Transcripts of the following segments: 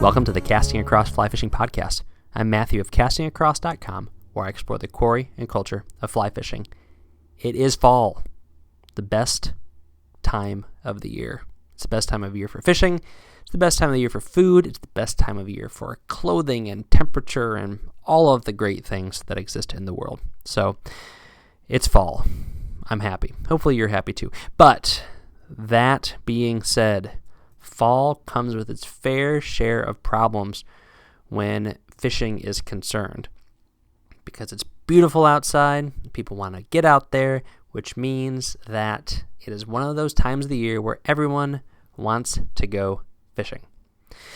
Welcome to the Casting Across Fly Fishing Podcast. I'm Matthew of castingacross.com, where I explore the quarry and culture of fly fishing. It is fall, the best time of the year. It's the best time of year for fishing. It's the best time of the year for food. It's the best time of year for clothing and temperature and all of the great things that exist in the world. So it's fall. I'm happy. Hopefully you're happy too. But that being said, fall comes with its fair share of problems when fishing is concerned. Because it's beautiful outside, people want to get out there, which means that it is one of those times of the year where everyone wants to go fishing.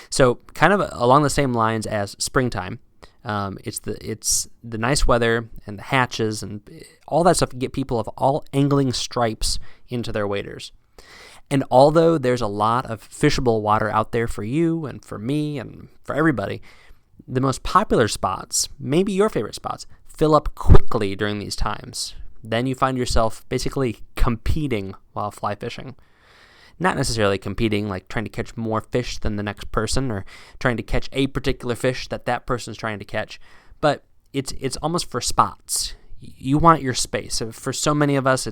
So kind of along the same lines as springtime, it's the nice weather and the hatches and all that stuff to get people of all angling stripes into their waders. And although there's a lot of fishable water out there for you and for me and for everybody, the most popular spots, maybe your favorite spots, fill up quickly during these times. Then you find yourself basically competing while fly fishing. Not necessarily competing like trying to catch more fish than the next person or trying to catch a particular fish that person's trying to catch, but it's almost for spots. You want your space. For so many of us,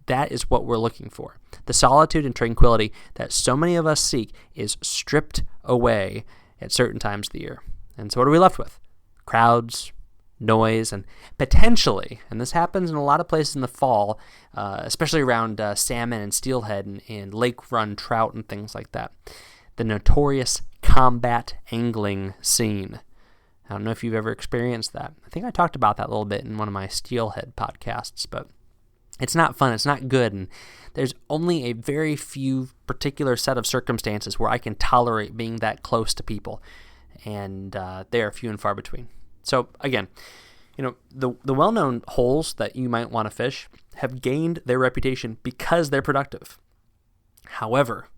that is what we're looking for. The solitude and tranquility that so many of us seek is stripped away at certain times of the year. And so what are we left with? Crowds, noise, and potentially, and this happens in a lot of places in the fall, especially around salmon and steelhead and lake run trout and things like that, the notorious combat angling scene. I don't know if you've ever experienced that. I think I talked about that a little bit in one of my steelhead podcasts, but it's not fun. It's not good. And there's only a very few particular set of circumstances where I can tolerate being that close to people. And they are few and far between. So again, the well-known holes that you might want to fish have gained their reputation because they're productive. However,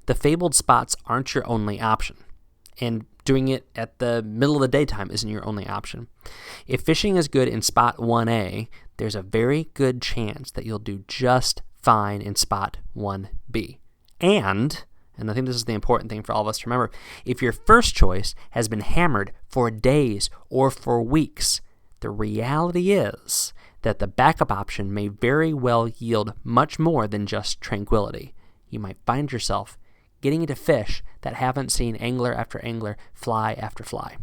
the fabled spots aren't your only option. And doing it at the middle of the daytime isn't your only option. If fishing is good in spot 1A, there's a very good chance that you'll do just fine in spot 1B. And I think this is the important thing for all of us to remember, if your first choice has been hammered for days or for weeks, the reality is that the backup option may very well yield much more than just tranquility. You might find yourself getting into fish that haven't seen angler after angler, fly after fly.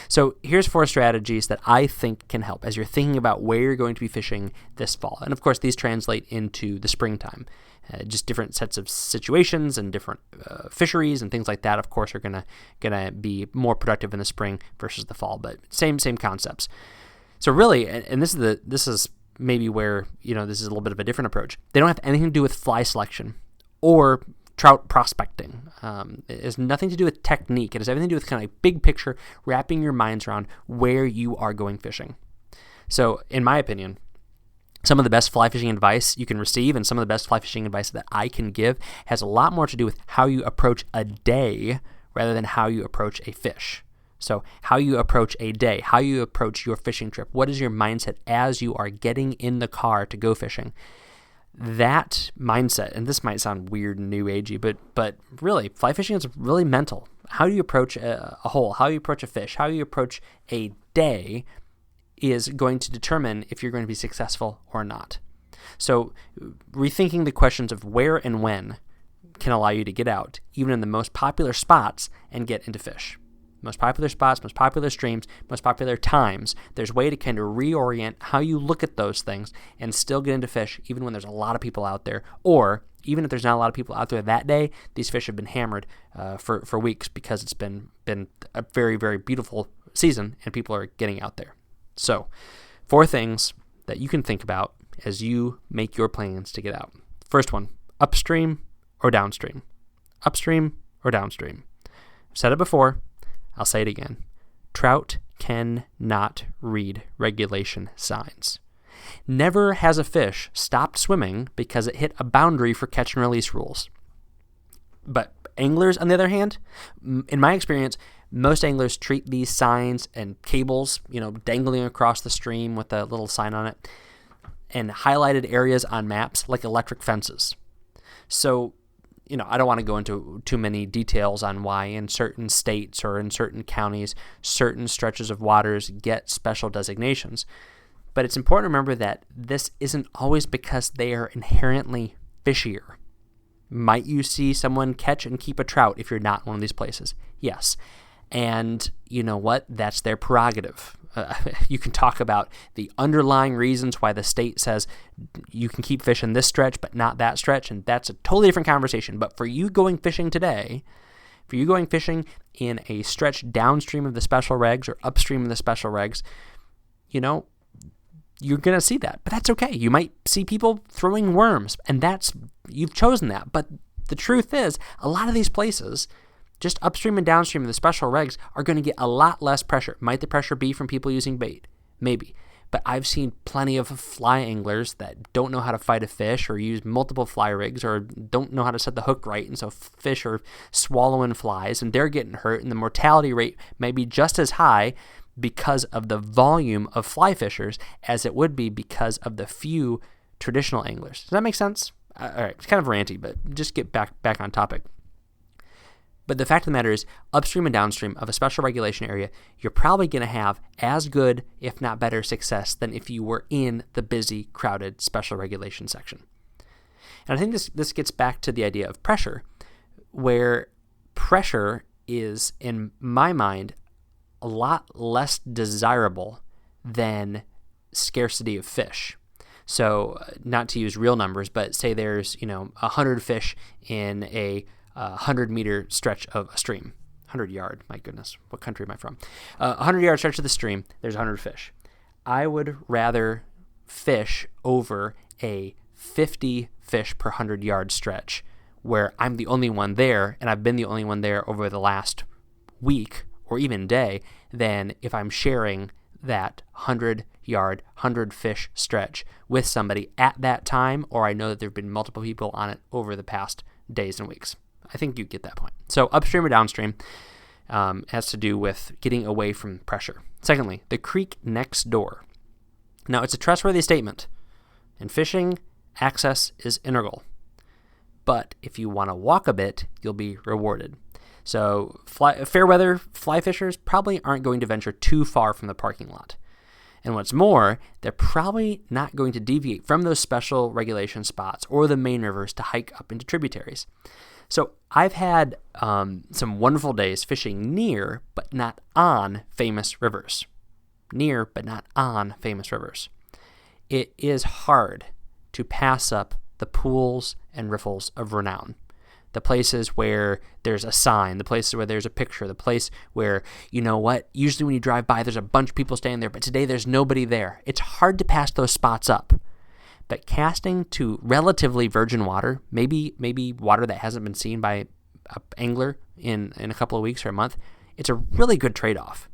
So here's 4 strategies that I think can help as you're thinking about where you're going to be fishing this fall. And of course, these translate into the springtime. Just different sets of situations and different fisheries and things like that, of course, are gonna be more productive in the spring versus the fall, but same concepts. So really, and this is maybe where, this is a little bit of a different approach. They don't have anything to do with fly selection or trout prospecting. It has nothing to do with technique. It has everything to do with kind of like big picture, wrapping your minds around where you are going fishing. So in my opinion, some of the best fly fishing advice you can receive and some of the best fly fishing advice that I can give has a lot more to do with how you approach a day rather than how you approach a fish. So how you approach a day, how you approach your fishing trip, what is your mindset as you are getting in the car to go fishing? That mindset, and this might sound weird and new agey, but really, fly fishing is really mental. How you approach a hole, how you approach a fish, how you approach a day is going to determine if you're going to be successful or not. So rethinking the questions of where and when can allow you to get out, even in the most popular spots, and get into fish. Most popular spots, most popular streams, most popular times. There's a way to kind of reorient how you look at those things and still get into fish even when there's a lot of people out there. Or even if there's not a lot of people out there that day, these fish have been hammered for weeks because it's been a very, very beautiful season and people are getting out there. So 4 things that you can think about as you make your plans to get out. First one, upstream or downstream. Upstream or downstream. I've said it before. I'll say it again. Trout cannot read regulation signs. Never has a fish stopped swimming because it hit a boundary for catch and release rules. But anglers, on the other hand, in my experience, most anglers treat these signs and cables, dangling across the stream with a little sign on it, and highlighted areas on maps like electric fences. So I don't want to go into too many details on why in certain states or in certain counties, certain stretches of waters get special designations. But it's important to remember that this isn't always because they are inherently fishier. Might you see someone catch and keep a trout if you're not in one of these places? Yes. And you know what? That's their prerogative. You can talk about the underlying reasons why the state says you can keep fishing this stretch but not that stretch, and that's a totally different conversation. But for you going fishing today, for you going fishing in a stretch downstream of the special regs or upstream of the special regs, you're going to see that. But that's okay. You might see people throwing worms, and you've chosen that. But the truth is, a lot of these places, just upstream and downstream of the special regs, are going to get a lot less pressure. Might the pressure be from people using bait? Maybe. But I've seen plenty of fly anglers that don't know how to fight a fish or use multiple fly rigs or don't know how to set the hook right, and so fish are swallowing flies and they're getting hurt, and the mortality rate may be just as high because of the volume of fly fishers as it would be because of the few traditional anglers. Does that make sense? All right, it's kind of ranty, but just get back on topic. But the fact of the matter is, upstream and downstream of a special regulation area, you're probably going to have as good, if not better, success than if you were in the busy, crowded special regulation section. And I think this gets back to the idea of pressure, where pressure is, in my mind, a lot less desirable than scarcity of fish. So, not to use real numbers, but say there's 100 fish in a 100-meter stretch of a stream. 100-yard, my goodness, what country am I from? 100-yard stretch of the stream, there's 100 fish. I would rather fish over a 50 fish per 100-yard stretch where I'm the only one there, and I've been the only one there over the last week or even day, than if I'm sharing that 100-yard, 100-fish stretch with somebody at that time, or I know that there have been multiple people on it over the past days and weeks. I think you get that point. So upstream or downstream has to do with getting away from pressure. Secondly, the creek next door. Now, it's a trustworthy statement. In fishing, access is integral. But if you want to walk a bit, you'll be rewarded. So fair weather fly fishers probably aren't going to venture too far from the parking lot. And what's more, they're probably not going to deviate from those special regulation spots or the main rivers to hike up into tributaries. So I've had some wonderful days fishing near but not on famous rivers. Near but not on famous rivers. It is hard to pass up the pools and riffles of renown. The places where there's a sign, the places where there's a picture, the place where, usually when you drive by, there's a bunch of people standing there, but today there's nobody there. It's hard to pass those spots up. But casting to relatively virgin water, maybe water that hasn't been seen by an angler in a couple of weeks or a month, it's a really good trade-off.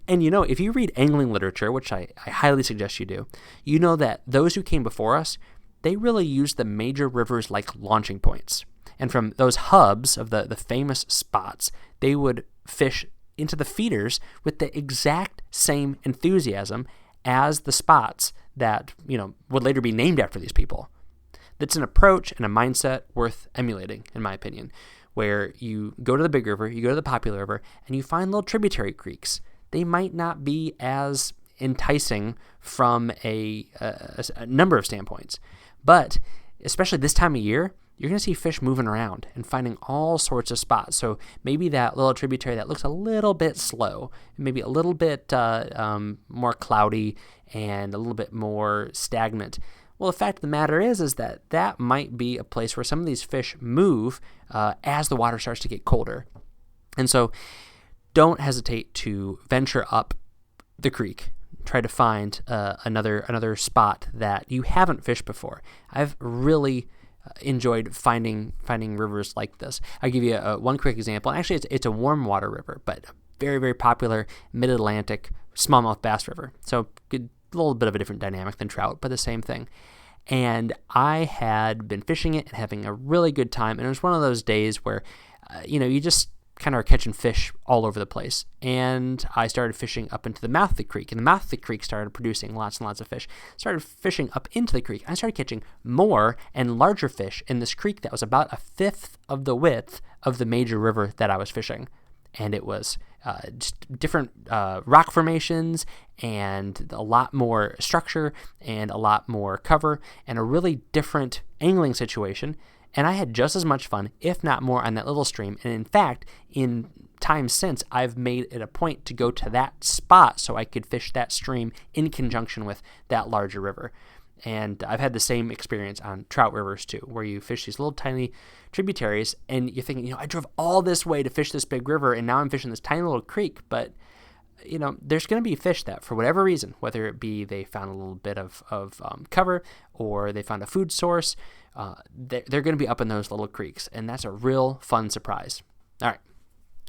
And if you read angling literature, which I highly suggest you do, you know that those who came before us, they really used the major rivers like launching points. And from those hubs of the famous spots, they would fish into the feeders with the exact same enthusiasm as the spots that, would later be named after these people. That's an approach and a mindset worth emulating, in my opinion, where you go to the big river, you go to the popular river, and you find little tributary creeks. They might not be as enticing from a number of standpoints, but especially this time of year, you're going to see fish moving around and finding all sorts of spots. So maybe that little tributary that looks a little bit slow, maybe a little bit more cloudy and a little bit more stagnant. Well, the fact of the matter is that might be a place where some of these fish move as the water starts to get colder. And so don't hesitate to venture up the creek. Try to find another spot that you haven't fished before. I've really enjoyed finding rivers like this. I'll give you one quick example. Actually, it's a warm water river, but a very, very popular mid-Atlantic smallmouth bass river. So a little bit of a different dynamic than trout, but the same thing. And I had been fishing it and having a really good time. And it was one of those days where, you just kind of are catching fish all over the place. And I started fishing up into the mouth of the creek, and the mouth of the creek started producing lots and lots of fish. Started fishing up into the creek. I started catching more and larger fish in this creek that was about a fifth of the width of the major river that I was fishing. And it was just different rock formations and a lot more structure and a lot more cover and a really different angling situation. And I had just as much fun, if not more, on that little stream. And in fact, in times since, I've made it a point to go to that spot so I could fish that stream in conjunction with that larger river. And I've had the same experience on trout rivers too, where you fish these little tiny tributaries and you're thinking, I drove all this way to fish this big river and now I'm fishing this tiny little creek. But, there's going to be fish that for whatever reason, whether it be they found a little bit of cover or they found a food source, they're going to be up in those little creeks. And that's a real fun surprise. All right.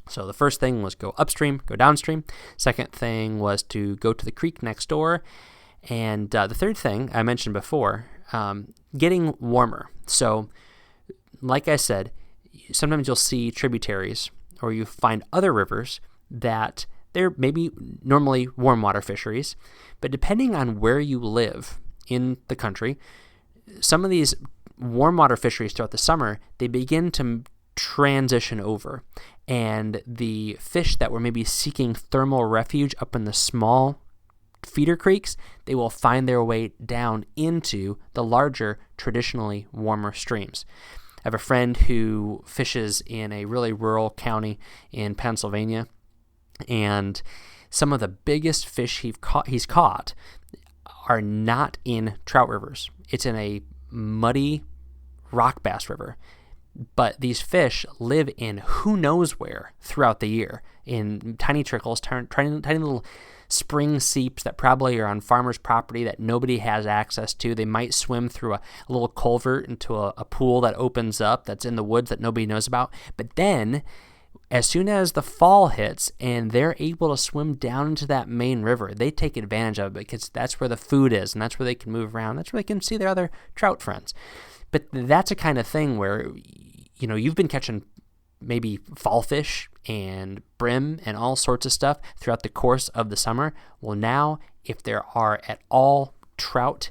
So the first thing was go upstream, go downstream. Second thing was to go to the creek next door. And the third thing I mentioned before, getting warmer. So like I said, sometimes you'll see tributaries or you find other rivers that they're maybe normally warm water fisheries, but depending on where you live in the country, some of these warm water fisheries throughout the summer, they begin to transition over. And the fish that were maybe seeking thermal refuge up in the small feeder creeks, they will find their way down into the larger, traditionally warmer streams. I have a friend who fishes in a really rural county in Pennsylvania, and some of the biggest fish he's caught are not in trout rivers. It's in a muddy rock bass river. But these fish live in who knows where throughout the year, in tiny trickles, tiny little spring seeps that probably are on farmers' property that nobody has access to. They might swim through a little culvert into a pool that opens up that's in the woods that nobody knows about. But then, as soon as the fall hits and they're able to swim down into that main river, they take advantage of it because that's where the food is and that's where they can move around. That's where they can see their other trout friends. But that's a kind of thing where, you've been catching maybe fall fish and brim and all sorts of stuff throughout the course of the summer. Well, now, if there are at all trout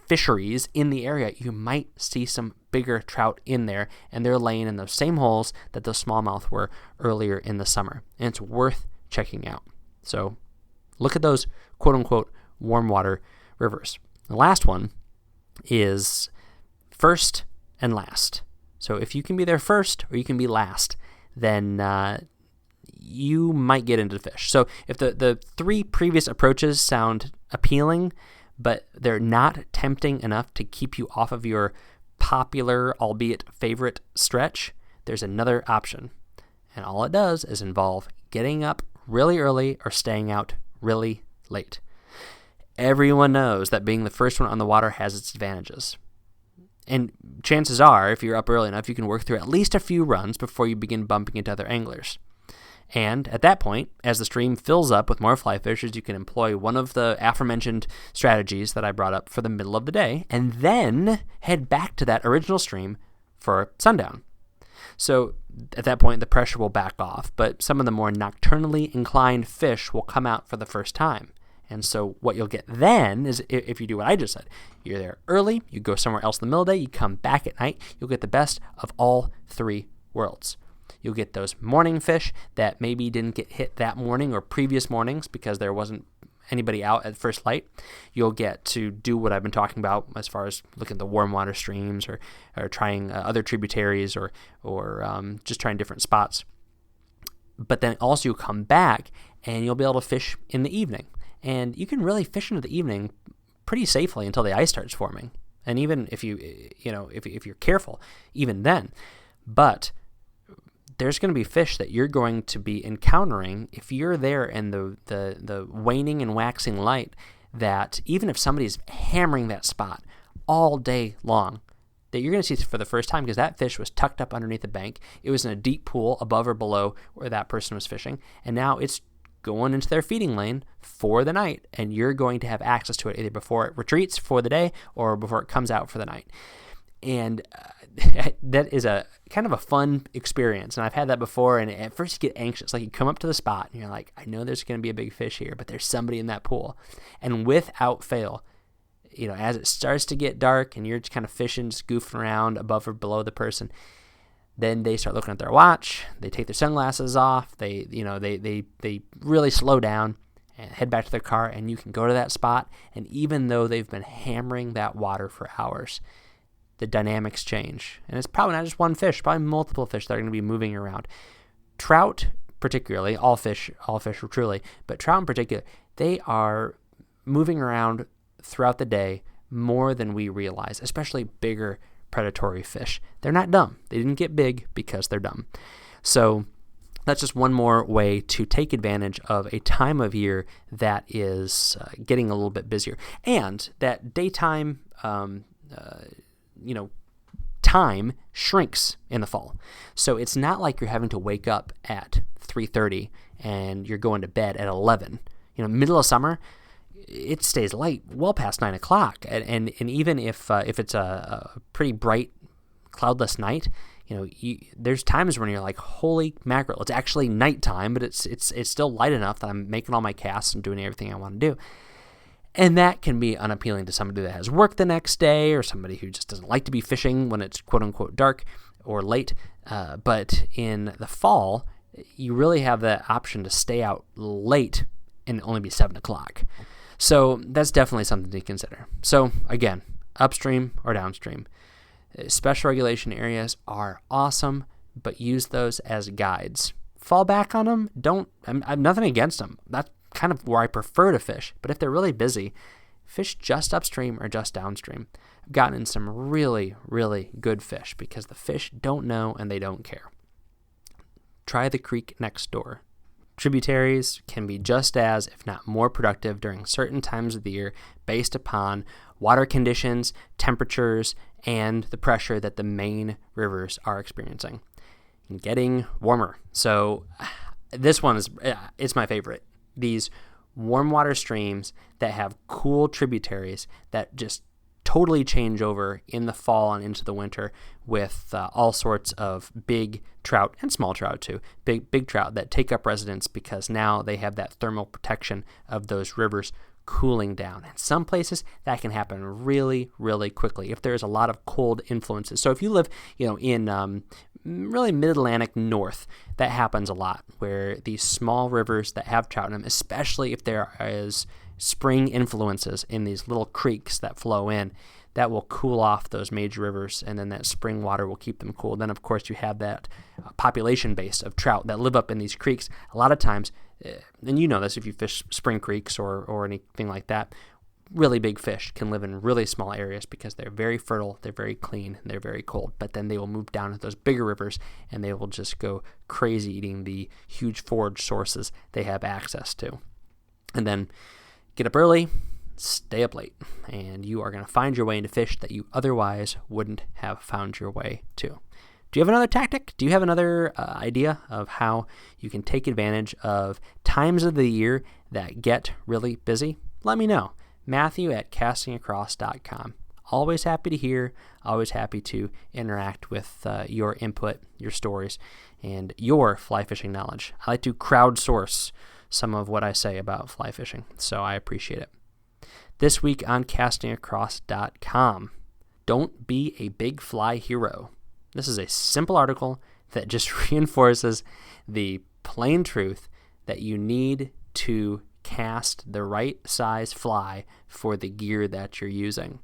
fisheries in the area, you might see some bigger trout in there, and they're laying in those same holes that those smallmouth were earlier in the summer. And it's worth checking out. So look at those quote-unquote warm water rivers. The last one is first and last. So if you can be there first or you can be last, then you might get into the fish. So if the three previous approaches sound appealing, but they're not tempting enough to keep you off of your popular, albeit favorite stretch, there's another option. And all it does is involve getting up really early or staying out really late. Everyone knows that being the first one on the water has its advantages. And chances are, if you're up early enough, you can work through at least a few runs before you begin bumping into other anglers. And at that point, as the stream fills up with more fly fishers, you can employ one of the aforementioned strategies that I brought up for the middle of the day, and then head back to that original stream for sundown. So at that point, the pressure will back off, but some of the more nocturnally inclined fish will come out for the first time. And so what you'll get then is, if you do what I just said, you're there early, you go somewhere else in the middle of the day, you come back at night, you'll get the best of all three worlds. You'll get those morning fish that maybe didn't get hit that morning or previous mornings because there wasn't anybody out at first light. You'll get to do what I've been talking about as far as looking at the warm water streams or trying other tributaries or just trying different spots. But then also you'll come back and you'll be able to fish in the evening. And you can really fish into the evening pretty safely until the ice starts forming. And even if if you're careful, even then. But there's going to be fish that you're going to be encountering if you're there in the waning and waxing light, that even if somebody's hammering that spot all day long, that you're going to see for the first time because that fish was tucked up underneath the bank. It was in a deep pool above or below where that person was fishing. And now it's going into their feeding lane for the night, and you're going to have access to it either before it retreats for the day or before it comes out for the night. And that is a kind of a fun experience. And I've had that before. And at first you get anxious. Like you come up to the spot and you're like, I know there's going to be a big fish here, but there's somebody in that pool. And without fail, as it starts to get dark and you're just kind of fishing, just goofing around above or below the person, then they start looking at their watch. They take their sunglasses off. They really slow down and head back to their car, and you can go to that spot. And even though they've been hammering that water for hours, the dynamics change. And it's probably not just one fish, probably multiple fish that are going to be moving around. Trout, particularly, all fish truly, but trout in particular, they are moving around throughout the day more than we realize, especially bigger predatory fish. They're not dumb. They didn't get big because they're dumb. So that's just one more way to take advantage of a time of year that is getting a little bit busier. And that daytime, time shrinks in the fall. So it's not like you're having to wake up at 3:30 and you're going to bed at 11. Middle of summer, it stays light well past 9 o'clock. And even if it's a pretty bright, cloudless night, there's times when you're like, holy mackerel, it's actually nighttime, but it's still light enough that I'm making all my casts and doing everything I want to do. And that can be unappealing to somebody that has work the next day, or somebody who just doesn't like to be fishing when it's quote unquote dark or late. But in the fall, you really have the option to stay out late and only be 7 o'clock. So that's definitely something to consider. So again, upstream or downstream. Special regulation areas are awesome, but use those as guides. Fall back on them. I'm nothing against them. That's kind of where I prefer to fish. But if they're really busy, fish just upstream or just downstream. I've gotten in some really, really good fish because the fish don't know and they don't care. Try the creek next door. Tributaries can be just as, if not more productive during certain times of the year based upon water conditions, temperatures, and the pressure that the main rivers are experiencing. And getting warmer. So this one it's my favorite. These warm water streams that have cool tributaries that just totally change over in the fall and into the winter with all sorts of big trout and small trout too, big trout that take up residence because now they have that thermal protection of those rivers cooling down. And some places that can happen really, really quickly if there's a lot of cold influences. So if you live, in really mid-Atlantic north, that happens a lot where these small rivers that have trout in them, especially if there is spring influences in these little creeks that flow in, that will cool off those major rivers, and then that spring water will keep them cool. Then, of course, you have that population base of trout that live up in these creeks. A lot of times, and you know this if you fish spring creeks or anything like that, really big fish can live in really small areas because they're very fertile, they're very clean, and they're very cold. But then they will move down to those bigger rivers, and they will just go crazy eating the huge forage sources they have access to. And then get up early, stay up late, and you are going to find your way into fish that you otherwise wouldn't have found your way to. Do you have another tactic? Do you have another idea of how you can take advantage of times of the year that get really busy? Let me know. Matthew@castingacross.com. Always happy to hear, always happy to interact with your input, your stories, and your fly fishing knowledge. I like to crowdsource some of what I say about fly fishing, so I appreciate it. This week on castingacross.com, don't be a big fly hero. This is a simple article that just reinforces the plain truth that you need to cast the right size fly for the gear that you're using.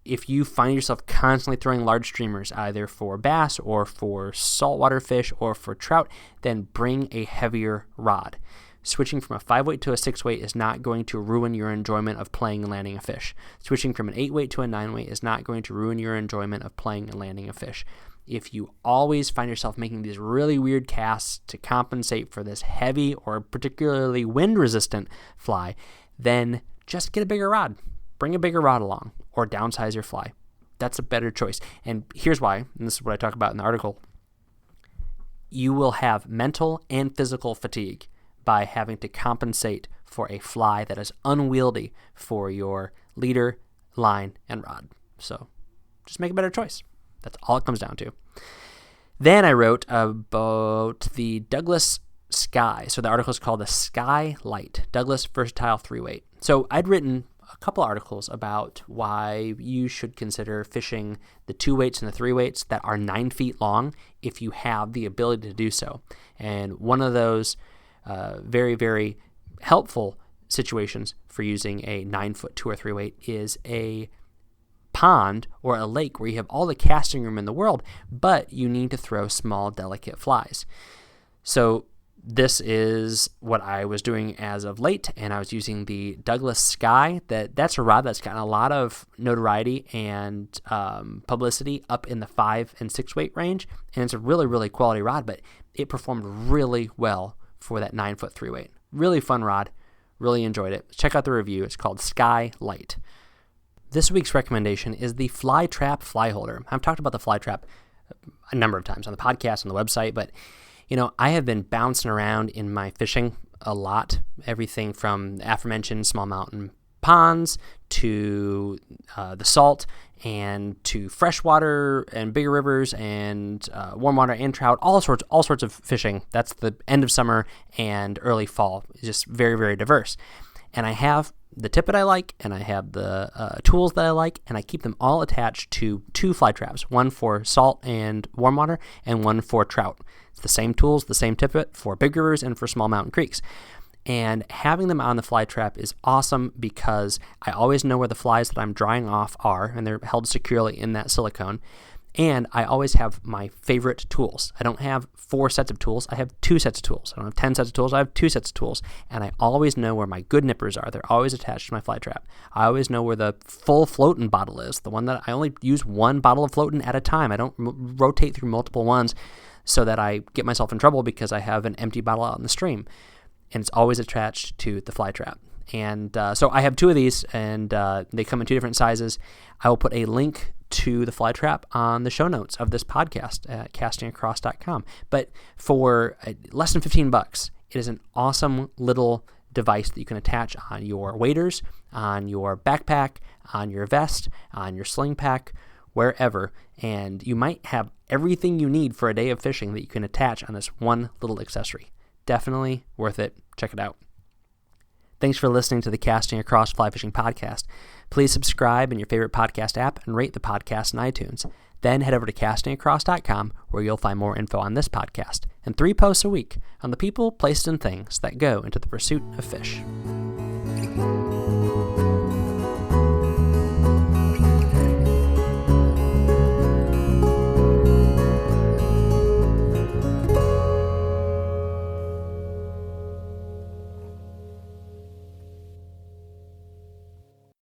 If you find yourself constantly throwing large streamers, either for bass or for saltwater fish or for trout, then bring a heavier rod. Switching from a 5-weight to a 6-weight is not going to ruin your enjoyment of playing and landing a fish. Switching from an 8-weight to a 9-weight is not going to ruin your enjoyment of playing and landing a fish. If you always find yourself making these really weird casts to compensate for this heavy or particularly wind-resistant fly, then just get a bigger rod. Bring a bigger rod along or downsize your fly. That's a better choice. And here's why, and this is what I talk about in the article. You will have mental and physical fatigue by having to compensate for a fly that is unwieldy for your leader, line, and rod. So just make a better choice. That's all it comes down to. Then I wrote about the Douglas Sky. So the article is called the Sky Light, Douglas Versatile 3-Weight. So I'd written a couple articles about why you should consider fishing the 2 weights and the 3 weights that are 9 feet long if you have the ability to do so. And one of those very, very helpful situations for using a 9-foot 2 or 3 weight is a pond or a lake where you have all the casting room in the world, but you need to throw small, delicate flies. So this is what I was doing as of late, and I was using the Douglas Sky. That's a rod that's gotten a lot of notoriety and publicity up in the 5 and 6 weight range, and it's a really, really quality rod, but it performed really well for that 9-foot 3 weight. Really fun rod. Really enjoyed it. Check out the review. It's called Sky Light. This week's recommendation is the Fly Trap Fly Holder. I've talked about the Fly Trap a number of times on the podcast, on the website, but I have been bouncing around in my fishing a lot. Everything from the aforementioned small mountain ponds to the salt and to freshwater and bigger rivers and warm water and trout, all sorts of fishing. That's the end of summer and early fall. It's just very, very diverse. And I have the tippet I like, and I have the tools that I like, and I keep them all attached to 2 fly traps, one for salt and warm water and one for trout. It's the same tools, the same tippet for big rivers and for small mountain creeks. And having them on the fly trap is awesome because I always know where the flies that I'm drying off are, and they're held securely in that silicone. And I always have my favorite tools. I don't have 4 sets of tools. I have 2 sets of tools. I don't have 10 sets of tools. I have 2 sets of tools. And I always know where my good nippers are. They're always attached to my fly trap. I always know where the full floating bottle is, the one that I only use 1 bottle of floating at a time. I don't rotate through multiple ones so that I get myself in trouble because I have an empty bottle out in the stream. And it's always attached to the fly trap. And so I have 2 of these, and they come in 2 different sizes. I will put a link to the fly trap on the show notes of this podcast at castingacross.com. But for less than $15, it is an awesome little device that you can attach on your waders, on your backpack, on your vest, on your sling pack, wherever. And you might have everything you need for a day of fishing that you can attach on this one little accessory. Definitely worth it. Check it out. Thanks for listening to the Casting Across Fly Fishing Podcast. Please subscribe in your favorite podcast app and rate the podcast in iTunes. Then head over to castingacross.com where you'll find more info on this podcast and 3 posts a week on the people, places, and things that go into the pursuit of fish.